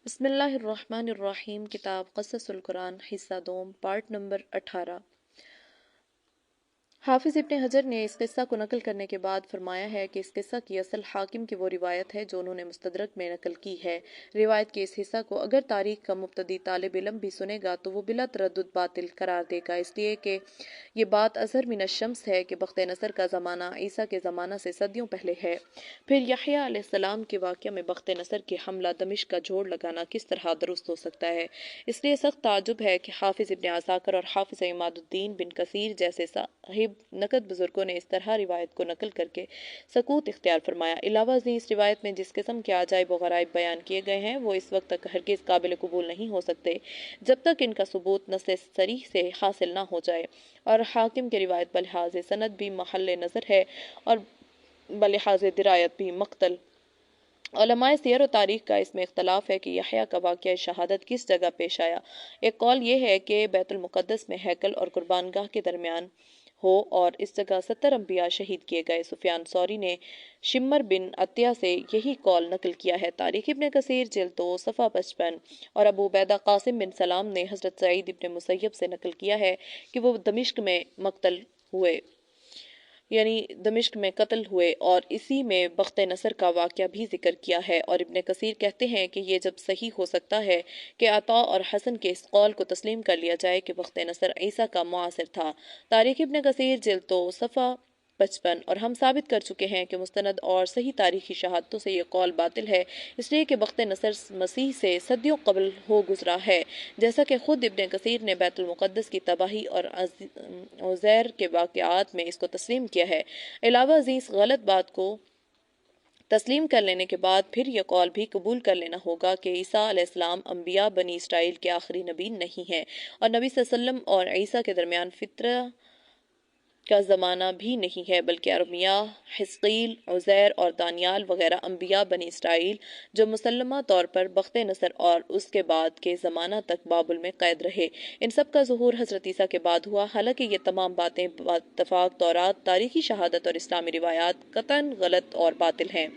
بسم اللہ الرحمن الرحیم۔ کتاب قصص القرآن حصہ دوم، پارٹ نمبر 18۔ حافظ ابن حجر نے اس قصہ کو نقل کرنے کے بعد فرمایا ہے کہ اس قصہ کی اصل حاکم کی وہ روایت ہے جو انہوں نے مستدرک میں نقل کی ہے۔ روایت کے اس حصہ کو اگر تاریخ کا مبتدی طالب علم بھی سنے گا تو وہ بلا تردد باطل قرار دے گا، اس لیے کہ یہ بات اظہر من الشمس ہے کہ بخت نصر کا زمانہ عیسیٰ کے زمانہ سے صدیوں پہلے ہے۔ پھر یحییٰ علیہ السلام کے واقعہ میں بخت نصر کے حملہ دمشق کا جوڑ لگانا کس طرح درست ہو سکتا ہے؟ اس لیے سخت تعجب ہے کہ حافظ ابن عساکر اور حافظ عماد الدین بن کثیر جیسے صاحب نقد بزرگوں نے اس طرح روایت کو نقل کر کے سکوت اختیار فرمایا۔ علاوہ ازیں اس روایت میں جس قسم کے عجائب و غرائب بیان کیے گئے ہیں وہ اس وقت تک ہرگز قابل قبول نہیں ہو سکتے جب تک ان کا ثبوت نص صریح سے حاصل نہ ہو جائے، اور حاکم کی روایت بلحاظ سند بھی محل نظر ہے اور بلحاظ درایت بھی مقتل۔ علماء سیر و تاریخ کا اس میں اختلاف ہے کہ یحییٰ کا واقعہ شہادت کس جگہ پیش آیا۔ ایک قول یہ ہے کہ بیت المقدس میں ہیکل اور قربان گاہ کے درمیان ہو اور اس جگہ 70 انبیاء شہید کیے گئے۔ سفیان ثوری نے شمر بن عطیہ سے یہی قول نقل کیا ہے۔ تاریخ ابن کثیر جلد 2 صفحہ 55 اور ابو عبیدہ قاسم بن سلام نے حضرت سعید ابن مسیب سے نقل کیا ہے کہ وہ دمشق میں مقتل ہوئے، یعنی دمشق میں قتل ہوئے، اور اسی میں بخت نصر کا واقعہ بھی ذکر کیا ہے۔ اور ابن کثیر کہتے ہیں کہ یہ جب صحیح ہو سکتا ہے کہ عطا اور حسن کے اس قول کو تسلیم کر لیا جائے کہ بخت نصر عیسیٰ کا معاصر تھا۔ تاریخ ابن کثیر جلد 2 صفحہ 55۔ اور ہم ثابت کر چکے ہیں کہ مستند اور صحیح تاریخی شہادتوں سے یہ قول باطل ہے، اس لیے کہ بخت نصر مسیح سے صدیوں قبل ہو گزرا ہے، جیسا کہ خود ابن کثیر نے بیت المقدس کی تباہی اور عزیر کے واقعات میں اس کو تسلیم کیا ہے۔ علاوہ ازیں اس غلط بات کو تسلیم کر لینے کے بعد پھر یہ قول بھی قبول کر لینا ہوگا کہ عیسیٰ علیہ السلام انبیاء بنی اسرائیل کے آخری نبی نہیں ہیں، اور نبی صلی اللہ علیہ وسلم اور عیسیٰ کے درمیان فترہ کا زمانہ بھی نہیں ہے، بلکہ ارمیہ، حزقیل، عزیر اور دانیال وغیرہ انبیاء بنی اسرائیل جو مسلمہ طور پر بخت نصر اور اس کے بعد کے زمانہ تک بابل میں قید رہے، ان سب کا ظہور حضرت عیسیٰ کے بعد ہوا۔ حالانکہ یہ تمام باتیں باتفاق تورات، تاریخی شہادت اور اسلامی روایات قطعاً غلط اور باطل ہیں۔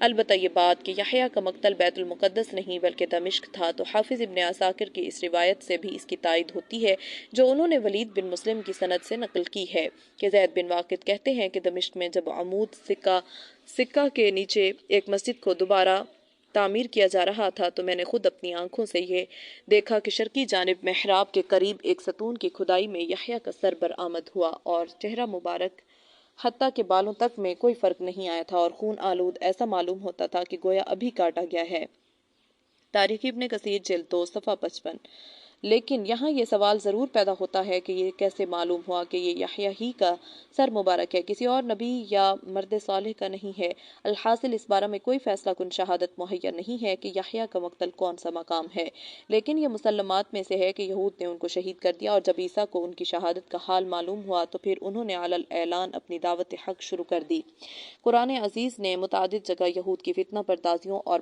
البتہ یہ بات کہ یحییٰ کا مقتل بیت المقدس نہیں بلکہ دمشق تھا تو حافظ ابن عساکر کی اس روایت سے بھی اس کی تائید ہوتی ہے جو انہوں نے ولید بن مسلم کی سند سے نقل کی ہے کہ زید بن واقد کہتے ہیں کہ دمشق میں جب عمود سکہ کے نیچے ایک مسجد کو دوبارہ تعمیر کیا جا رہا تھا تو میں نے خود اپنی آنکھوں سے یہ دیکھا کہ شرقی جانب محراب کے قریب ایک ستون کی کھدائی میں یحییٰ کا سر برآمد ہوا اور چہرہ مبارک حتیٰ کہ بالوں تک میں کوئی فرق نہیں آیا تھا اور خون آلود ایسا معلوم ہوتا تھا کہ گویا ابھی کاٹا گیا ہے۔ تاریخ ابن کثیر جلد 2 صفحہ 55۔ لیکن یہاں یہ سوال ضرور پیدا ہوتا ہے کہ یہ کیسے معلوم ہوا کہ یہ یحییٰ ہی کا سر مبارک ہے، کسی اور نبی یا مرد صالح کا نہیں ہے؟ الحاصل اس بارے میں کوئی فیصلہ کن شہادت مہیا نہیں ہے کہ یحییٰ کا مقتل کون سا مقام ہے، لیکن یہ مسلمات میں سے ہے کہ یہود نے ان کو شہید کر دیا، اور جب عیسیٰ کو ان کی شہادت کا حال معلوم ہوا تو پھر انہوں نے علی الاعلان اپنی دعوت حق شروع کر دی۔ قرآن عزیز نے متعدد جگہ یہود کی فتنہ پردازیوں اور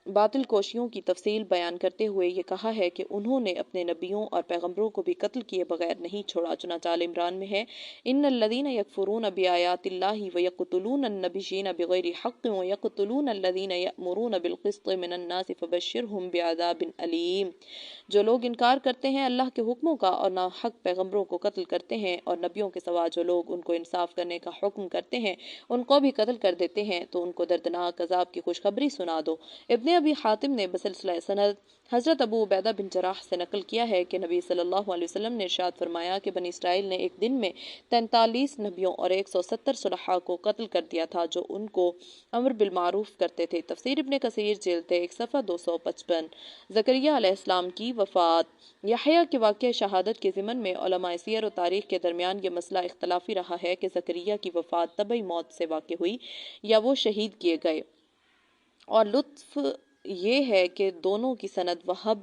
باطل کوشیوں کی تفصیل بیان کرتے ہوئے یہ کہا ہے کہ انہوں نے اپنے نبیوں اور پیغمبروں کو بھی قتل کیے بغیر نہیں چھوڑا، چنانچہ آل عمران میں ہے ان الذین یکفرون بآیات اللہ ویقتلون النبیین بغیر حق ویقتلون الذین یأمرون بالقسط من الناس فبشرہم بعذاب علیم۔ جو لوگ انکار کرتے ہیں اللہ کے حکموں کا اور ناحق پیغمبروں کو قتل کرتے ہیں اور نبیوں کے سوا جو لوگ ان کو انصاف کرنے کا حکم کرتے ہیں ان کو بھی قتل کر دیتے ہیں تو ان کو دردناک عذاب کی خوشخبری سنا دو۔ ابن ابی حاتم نے بسلسلہ سند حضرت ابو عبیدہ بن جراح سے نقل کیا ہے کہ نبی صلی اللہ علیہ وسلم نے ارشاد فرمایا کہ بنی اسرائیل نے ایک دن میں 43 نبیوں اور 170 صلحاء کو قتل کر دیا تھا جو ان کو امر بالمعروف کرتے تھے۔ تفسیر ابن کثیر جلد 1 صفحہ 255۔ زکریا علیہ السلام کی وفات۔ یحییٰ کے واقعہ شہادت کے ضمن میں علماء سیر و تاریخ کے درمیان یہ مسئلہ اختلافی رہا ہے کہ زکریا کی وفات طبعی موت سے واقع ہوئی یا وہ شہید کیے گئے، اور لطف یہ ہے کہ دونوں کی سند وہب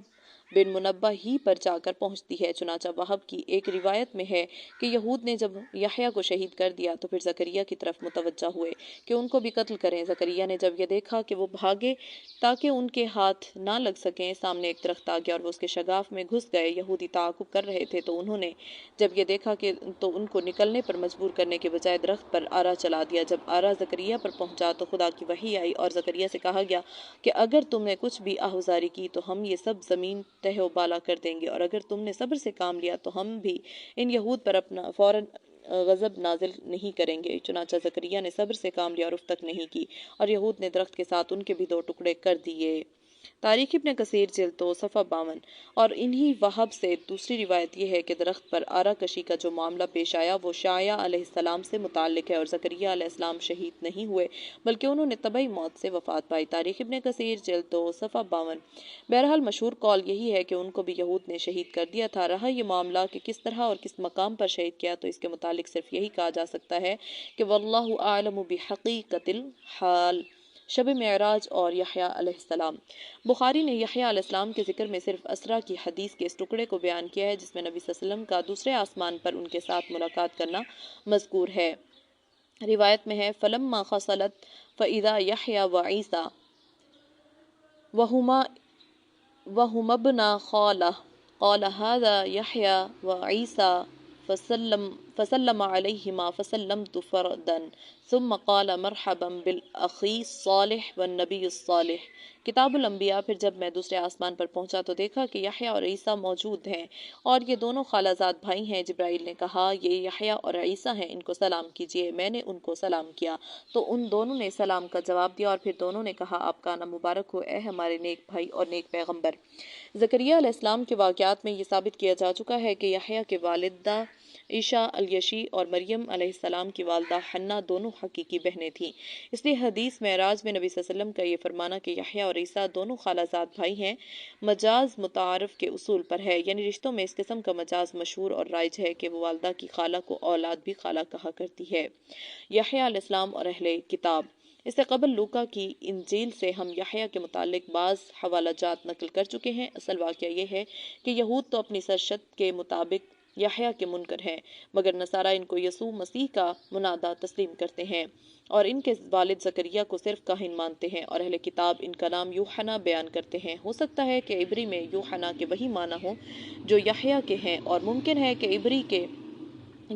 بن منبہ ہی پر جا کر پہنچتی ہے۔ چنانچہ وہب کی ایک روایت میں ہے کہ یہود نے جب یحییٰ کو شہید کر دیا تو پھر زکریا کی طرف متوجہ ہوئے کہ ان کو بھی قتل کریں۔ زکریا نے جب یہ دیکھا کہ وہ بھاگے تاکہ ان کے ہاتھ نہ لگ سکیں، سامنے ایک درخت آ گیا اور وہ اس کے شگاف میں گھس گئے۔ یہودی تعاقب کر رہے تھے تو انہوں نے جب یہ دیکھا کہ تو ان کو نکلنے پر مجبور کرنے کے بجائے درخت پر آرا چلا دیا۔ جب آرا زکریا پر پہنچا تو خدا کی وحی آئی اور زکریا سے کہا گیا کہ اگر تم نے کچھ بھی آہوزاری کی تو ہم یہ سب زمین تہہ و بالا کر دیں گے، اور اگر تم نے صبر سے کام لیا تو ہم بھی ان یہود پر اپنا فوراً غضب نازل نہیں کریں گے۔ چنانچہ زکریا نے صبر سے کام لیا اور اف تک نہیں کی، اور یہود نے درخت کے ساتھ ان کے بھی 2 ٹکڑے کر دیے۔ تاریخ ابن کثیر جلد 2 صفحہ 52۔ اور انہی وہب سے دوسری روایت یہ ہے کہ درخت پر آرا کشی کا جو معاملہ پیش آیا وہ شعیہ علیہ السلام سے متعلق ہے، اور زکریا علیہ السلام شہید نہیں ہوئے بلکہ انہوں نے طبعی موت سے وفات پائی۔ تاریخ ابن کثیر جلد 2 صفحہ 52۔ بہرحال مشہور قول یہی ہے کہ ان کو بھی یہود نے شہید کر دیا تھا۔ رہا یہ معاملہ کہ کس طرح اور کس مقام پر شہید کیا تو اس کے متعلق صرف یہی کہا جا سکتا ہے کہ واللہ اعلم بحقیقت الحال۔ شب معراج اور یحییٰ علیہ السلام۔ بخاری نے یحییٰ علیہ السلام کے ذکر میں صرف اسرا کی حدیث کے اس ٹکڑے کو بیان کیا ہے جس میں نبی صلی اللہ علیہ وسلم کا دوسرے آسمان پر ان کے ساتھ ملاقات کرنا مذکور ہے۔ روایت میں ہے فلما خصلت فاذا یحییٰ وعیسیٰ وہما ابنا خالہ قال هذا یحییٰ وعیسیٰ فسلم علیہما فسلمت فردا ثم قال مرحبا بالاخی الصالح والنبی الصالح۔ کتاب الانبیاء۔ پھر جب میں دوسرے آسمان پر پہنچا تو دیکھا کہ یحییٰ اور عیسیٰ موجود ہیں اور یہ دونوں خالہ زاد بھائی ہیں۔ جبرائیل نے کہا یہ یحییٰ اور عیسیٰ ہیں، ان کو سلام کیجیے۔ میں نے ان کو سلام کیا تو ان دونوں نے سلام کا جواب دیا، اور پھر دونوں نے کہا آپ کا نام مبارک ہو اے ہمارے نیک بھائی اور نیک پیغمبر۔ زکریا علیہ السلام کے واقعات میں یہ ثابت کیا جا چکا ہے کہ یحییٰ کے والدہ عیشا الیشی اور مریم علیہ السلام کی والدہ حنہ دونوں حقیقی بہنیں تھیں۔ اس لیے حدیث معراج میں نبی صلی اللہ علیہ وسلم کا یہ فرمانا کہ یحییٰ اور عیسیٰ دونوں خالہ زاد بھائی ہیں مجاز متعارف کے اصول پر ہے، یعنی رشتوں میں اس قسم کا مجاز مشہور اور رائج ہے کہ وہ والدہ کی خالہ کو اولاد بھی خالہ کہا کرتی ہے۔ یحییٰ علیہ السلام اور اہل کتاب۔ اس سے قبل لوکا کی انجیل سے ہم یحییٰ کے متعلق بعض حوالہ جات نقل کر چکے ہیں۔ اصل واقعہ یہ ہے کہ یہود تو اپنی سرشت کے مطابق یحییٰ کے منکر ہیں، مگر نصارہ ان کو یسوع مسیح کا منادہ تسلیم کرتے ہیں اور ان کے والد زکریا کو صرف کاہن مانتے ہیں، اور اہل کتاب ان کا نام یوحنا بیان کرتے ہیں۔ ہو سکتا ہے کہ عبری میں یوحنا کے وہی معنی ہوں جو یحییٰ کے ہیں، اور ممکن ہے کہ عبری کے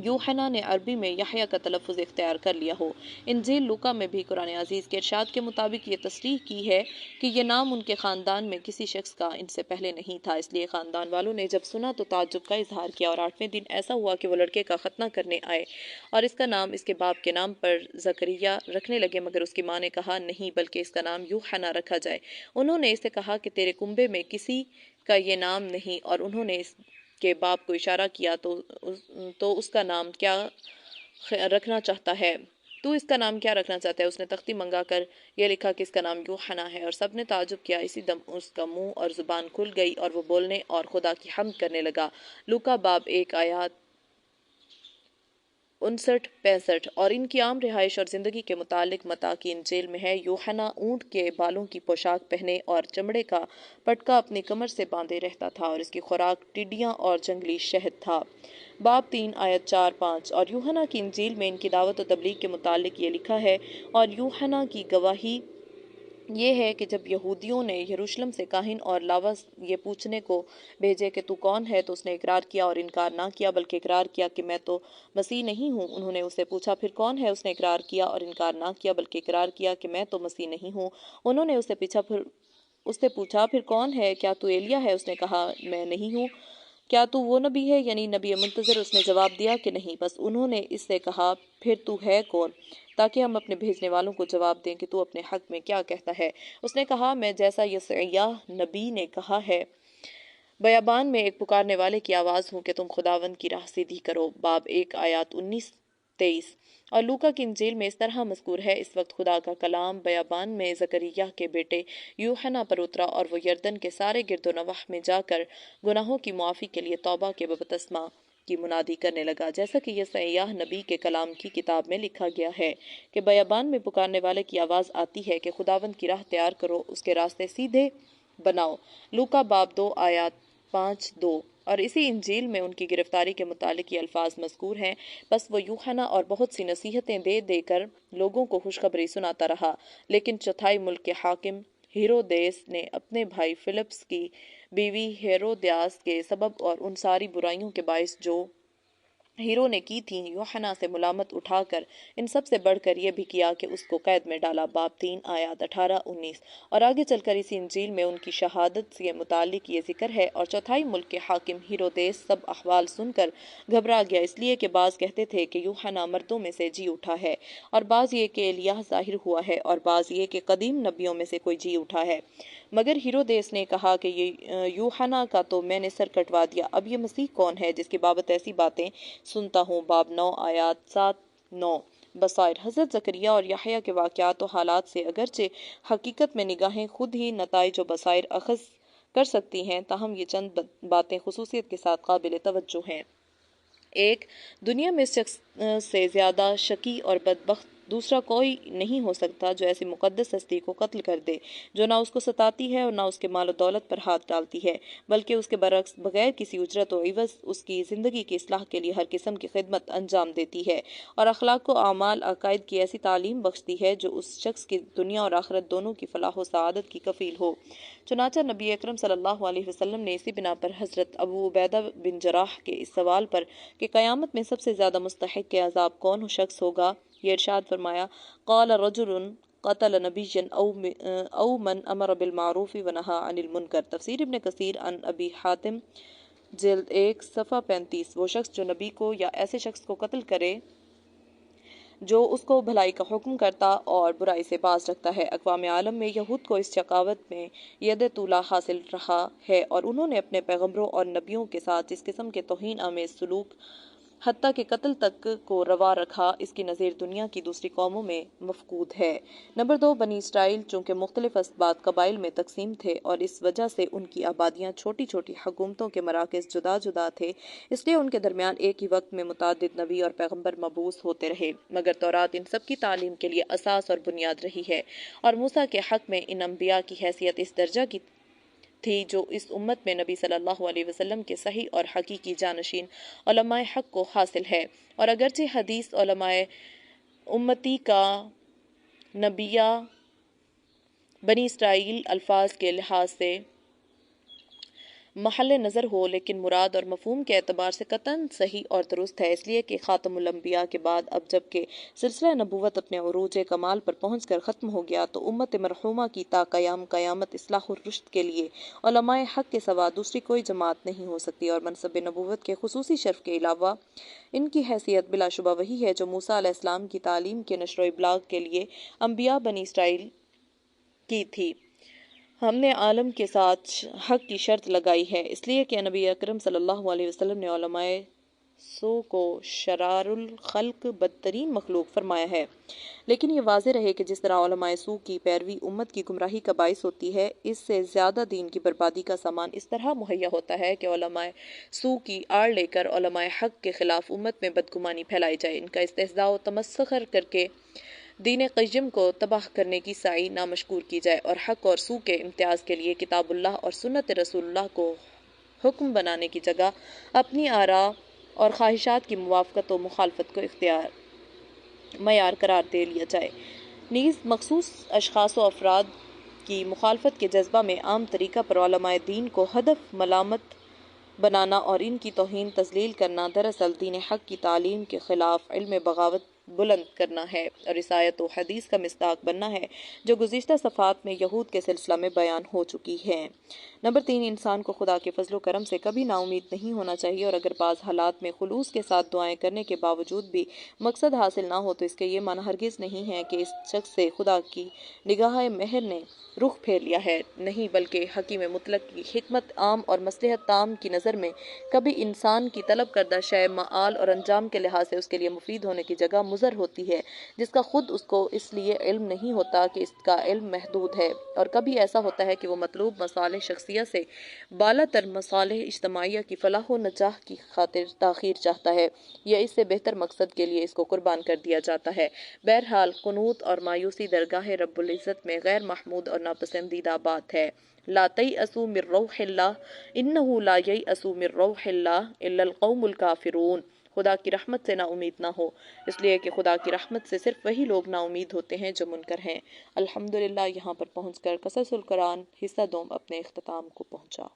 یوحنا نے عربی میں یحییٰ کا تلفظ اختیار کر لیا ہو۔ انجیل لوکا میں بھی قرآن عزیز کے ارشاد کے مطابق یہ تصریح کی ہے کہ یہ نام ان کے خاندان میں کسی شخص کا ان سے پہلے نہیں تھا، اس لیے خاندان والوں نے جب سنا تو تعجب کا اظہار کیا، اور 8ویں دن ایسا ہوا کہ وہ لڑکے کا ختنہ کرنے آئے اور اس کا نام اس کے باپ کے نام پر زکریا رکھنے لگے، مگر اس کی ماں نے کہا نہیں بلکہ اس کا نام یوحنا رکھا جائے۔ انہوں نے اسے کہا کہ تیرے کنبے میں کسی کا یہ نام نہیں، اور انہوں نے اس کے باپ کو اشارہ کیا تو اس کا نام کیا رکھنا چاہتا ہے؟ تو اس کا نام کیا رکھنا چاہتا ہے؟ اس نے تختی منگا کر یہ لکھا کہ اس کا نام یوحنا ہے، اور سب نے تعجب کیا۔ اسی دم اس کا منہ اور زبان کھل گئی اور وہ بولنے اور خدا کی حمد کرنے لگا۔ لوکا باب 1 آیات 59-65۔ اور ان کی عام رہائش اور زندگی کے متعلق متی کی انجیل میں ہے یوحنا اونٹ کے بالوں کی پوشاک پہنے اور چمڑے کا پٹکا اپنی کمر سے باندھے رہتا تھا، اور اس کی خوراک ٹڈیاں اور جنگلی شہد تھا۔ باب 3 آیت 4-5۔ اور یوحنا کی انجیل میں ان کی دعوت و تبلیغ کے متعلق یہ لکھا ہے، اور یوحنا کی گواہی یہ ہے کہ جب یہودیوں نے یروشلم سے کاہن اور لاوا یہ پوچھنے کو بھیجے کہ تو کون ہے تو اس نے اقرار کیا اور انکار نہ کیا بلکہ اقرار کیا کہ میں تو مسیح نہیں ہوں۔ انہوں نے اسے پوچھا پھر کون ہے؟ اس نے اقرار کیا اور انکار نہ کیا بلکہ اقرار کیا کہ میں تو مسیح نہیں ہوں۔ انہوں نے اس سے پوچھا پھر کون ہے؟ کیا تو ایلیاہ ہے؟ اس نے کہا میں نہیں ہوں۔ کیا تو وہ نبی ہے یعنی نبی منتظر؟ اس نے جواب دیا کہ نہیں۔ بس انہوں نے اس سے کہا پھر تو ہے کون تاکہ ہم اپنے بھیجنے والوں کو جواب دیں کہ تو اپنے حق میں کیا کہتا ہے؟ اس نے کہا میں جیسا یسعیاہ نبی نے کہا ہے بیابان میں ایک پکارنے والے کی آواز ہوں کہ تم خداوند کی راہ سیدھی کرو۔ باب 1 آیات 19-23۔ اور لوکا کی انجیل میں اس طرح مذکور ہے اس وقت خدا کا کلام بیابان میں زکریا کے بیٹے یوحنا پر اترا اور وہ یردن کے سارے گرد و نواح میں جا کر گناہوں کی معافی کے لیے توبہ کے بپتسمہ کی منادی کرنے لگا، جیسا کہ یسعیاہ نبی کے کلام کی کتاب میں لکھا گیا ہے کہ بیابان میں پکارنے والے کی آواز آتی ہے کہ خداوند کی راہ تیار کرو، اس کے راستے سیدھے بناؤ۔ لوکا باب 2 آیات 5:2 اور اسی انجیل میں ان کی گرفتاری کے متعلق یہ الفاظ مذکور ہیں، بس وہ یوحنا اور بہت سی نصیحتیں دے دے کر لوگوں کو خوشخبری سناتا رہا، لیکن چوتھائی ملک کے حاکم ہیرودیس نے اپنے بھائی فلپس کی بیوی ہیرودیاس کے سبب اور ان ساری برائیوں کے باعث جو ہیرو نے کی تھی، یوحنا سے ملامت اٹھا کر ان سب سے بڑھ کر یہ بھی کیا کہ اس کو قید میں ڈالا۔ باب 3 آیات 18-19 اور آگے چل کر اسی انجیل میں ان کی شہادت سے متعلق یہ ذکر ہے، اور چوتھائی ملک کے حاکم ہیرودیس سب احوال سن کر گھبرا گیا، اس لیے کہ بعض کہتے تھے کہ یوحنا مردوں میں سے جی اٹھا ہے، اور بعض یہ کہ ایلیاہ ظاہر ہوا ہے، اور بعض یہ کہ قدیم نبیوں میں سے کوئی جی اٹھا ہے۔ مگر ہیرودیس نے کہا کہ یہ یوحنا کا تو میں نے سر کٹوا دیا، اب یہ مسیح کون ہے جس کی بابت ایسی باتیں سنتا ہوں۔ باب 9 آیات 7-9 بصائر حضرت زکریا اور یحییٰ کے واقعات و حالات سے اگرچہ حقیقت میں نگاہیں خود ہی نتائج و بصائر اخذ کر سکتی ہیں، تاہم یہ چند باتیں خصوصیت کے ساتھ قابل توجہ ہیں۔ 1. دنیا میں اس شخص سے زیادہ شقی اور بدبخت دوسرا کوئی نہیں ہو سکتا جو ایسی مقدس ہستی کو قتل کر دے، جو نہ اس کو ستاتی ہے اور نہ اس کے مال و دولت پر ہاتھ ڈالتی ہے، بلکہ اس کے برعکس بغیر کسی اجرت و عوض اس کی زندگی کی اصلاح کے لیے ہر قسم کی خدمت انجام دیتی ہے، اور اخلاق و اعمال عقائد کی ایسی تعلیم بخشتی ہے جو اس شخص کی دنیا اور آخرت دونوں کی فلاح و سعادت کی کفیل ہو۔ چنانچہ نبی اکرم صلی اللہ علیہ وسلم نے اسی بنا پر حضرت ابو عبیدہ بن جراح کے اس سوال پر کہ قیامت میں سب سے زیادہ مستحق کے عذاب کون شخص ہوگا، یہ ارشاد فرمایا، قال رجل قتل نبیا او من امر بالمعروف ونہا عن المنکر۔ تفسیر ابن کثیر عن ابی حاتم جلد 1 صفحہ 35۔ وہ شخص جو نبی کو یا ایسے شخص کو قتل کرے جو اس کو بھلائی کا حکم کرتا اور برائی سے باز رکھتا ہے۔ اقوام عالم میں یہود کو اس شقاوت میں ید طولہ حاصل رہا ہے، اور انہوں نے اپنے پیغمبروں اور نبیوں کے ساتھ اس قسم کے توہین آمیز سلوک حتیٰ کہ قتل تک کو روا رکھا، اس کی نظیر دنیا کی دوسری قوموں میں مفقود ہے۔ نمبر 2، بنی اسرائیل چونکہ مختلف اسباط قبائل میں تقسیم تھے اور اس وجہ سے ان کی آبادیاں چھوٹی چھوٹی حکومتوں کے مراکز جدا جدا تھے، اس لیے ان کے درمیان ایک ہی وقت میں متعدد نبی اور پیغمبر مبعوث ہوتے رہے، مگر تورات ان سب کی تعلیم کے لیے اساس اور بنیاد رہی ہے، اور موسیٰ کے حق میں ان انبیاء کی حیثیت اس درجہ کی تھی جو اس امت میں نبی صلی اللہ علیہ وسلم کے صحیح اور حقیقی جانشین علماء حق کو حاصل ہے، اور اگرچہ حدیث علماء امتی کا نبیہ بنی اسرائیل الفاظ کے لحاظ سے محل نظر ہو، لیکن مراد اور مفہوم کے اعتبار سے قطعاً صحیح اور درست ہے، اس لیے کہ خاتم الانبیاء کے بعد اب جب کہ سلسلہ نبوت اپنے عروج کمال پر پہنچ کر ختم ہو گیا، تو امت مرحومہ کی تا قیامت اصلاح و رشد کے لیے علماء حق کے سوا دوسری کوئی جماعت نہیں ہو سکتی، اور منصب نبوت کے خصوصی شرف کے علاوہ ان کی حیثیت بلا شبہ وہی ہے جو موسیٰ علیہ السلام کی تعلیم کے نشر و ابلاغ کے لیے انبیاء بنی اسرائیل کی تھی۔ ہم نے عالم کے ساتھ حق کی شرط لگائی ہے، اس لیے کہ نبی اکرم صلی اللہ علیہ وسلم نے علماء سو کو شرار الخلق بدترین مخلوق فرمایا ہے، لیکن یہ واضح رہے کہ جس طرح علماء سو کی پیروی امت کی گمراہی کا باعث ہوتی ہے، اس سے زیادہ دین کی بربادی کا سامان اس طرح مہیا ہوتا ہے کہ علماء سو کی آڑ لے کر علماء حق کے خلاف امت میں بدگمانی پھیلائی جائے، ان کا استہزاء و تمسخر کر کے دین قیم کو تباہ کرنے کی سعی نامشکور کی جائے، اور حق اور سو کے امتیاز کے لیے کتاب اللہ اور سنت رسول اللہ کو حکم بنانے کی جگہ اپنی آراء اور خواہشات کی موافقت و مخالفت کو معیار قرار دے لیا جائے۔ نیز مخصوص اشخاص و افراد کی مخالفت کے جذبہ میں عام طریقہ پر علماء دین کو ہدف ملامت بنانا اور ان کی توہین تذلیل کرنا دراصل دین حق کی تعلیم کے خلاف علم بغاوت بلند کرنا ہے، اور اس آیت و حدیث کا مصداق بننا ہے جو گزشتہ صفحات میں یہود کے سلسلہ میں بیان ہو چکی ہے۔ نمبر 3، انسان کو خدا کے فضل و کرم سے کبھی نا امید نہیں ہونا چاہیے، اور اگر بعض حالات میں خلوص کے ساتھ دعائیں کرنے کے باوجود بھی مقصد حاصل نہ ہو تو اس کے یہ معنی ہرگز نہیں ہے کہ اس شخص سے خدا کی نگاہ مہر نے رخ پھیر لیا ہے، نہیں، بلکہ حکیم مطلق کی حکمت عام اور مصلحت تام کی نظر میں کبھی انسان کی طلب کردہ شے معال اور انجام کے لحاظ سے اس کے لیے مفید ہونے کی جگہ مضر ہوتی ہے، جس کا خود اس کو اس لیے علم نہیں ہوتا کہ اس کا علم محدود ہے، اور کبھی ایسا ہوتا ہے کہ وہ مطلوب مصالح شخصیہ سے بالاتر مصالح اجتماعیہ کی فلاح و نجاح کی خاطر تاخیر چاہتا ہے، یا اس سے بہتر مقصد کے لیے اس کو قربان کر دیا جاتا ہے۔ بہرحال قنوط اور مایوسی درگاہ رب العزت میں غیر محمود اور ناپسندیدہ بات ہے۔ لا تیأسوا من روح اللہ انہ لا ییأس من روح اللہ الا القوم الکافرون۔ خدا کی رحمت سے نا امید نہ ہو، اس لیے کہ خدا کی رحمت سے صرف وہی لوگ نا امید ہوتے ہیں جو منکر ہیں۔ الحمدللہ یہاں پر پہنچ کر قصص القرآن حصہ دوم اپنے اختتام کو پہنچا۔